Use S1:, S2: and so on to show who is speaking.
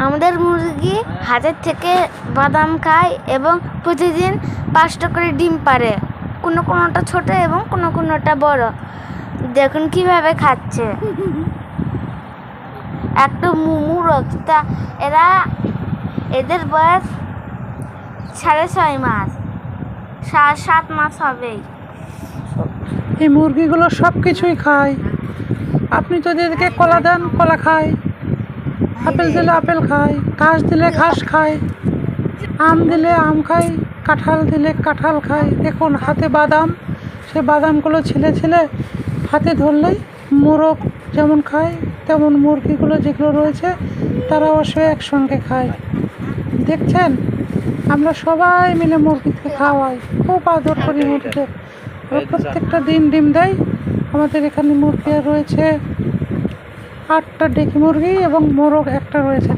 S1: আমাদের মুরগি হাতের থেকে বাদাম খায় এবং প্রতিদিন 5টা করে ডিম পাড়ে। কোনোটা ছোট এবং কোনোটা বড়। দেখুন কিভাবে খাচ্ছে। একটা মুরগ, তা এদের বয়স 6.5 মাস, 7 মাস হবেই।
S2: এই মুরগিগুলো সব কিছুই খায়। আপনি যদি এদেরকে কলা দেন কলা খায়, আপেল দিলে আপেল খায়, ঘাস দিলে ঘাস খায়, আম দিলে আম খায়, কাঁঠাল দিলে কাঁঠাল খায়। দেখুন হাতে বাদাম, সে বাদামগুলো ছিলে ছিলে হাতে ধরলেই মোরগ যেমন খায় তেমন মুরগিগুলো যেগুলো রয়েছে তারা অবশ্য একসঙ্গে খায়। দেখছেন, আমরা সবাই মিলে মুরগিকে খাওয়াই, খুব আদর করি মুরগিকে। প্রত্যেকটা দিন ডিম দেয়। আমাদের এখানে মুরগি রয়েছে 8টা ডেকি মুরগি এবং মোরগ একটা রয়েছে।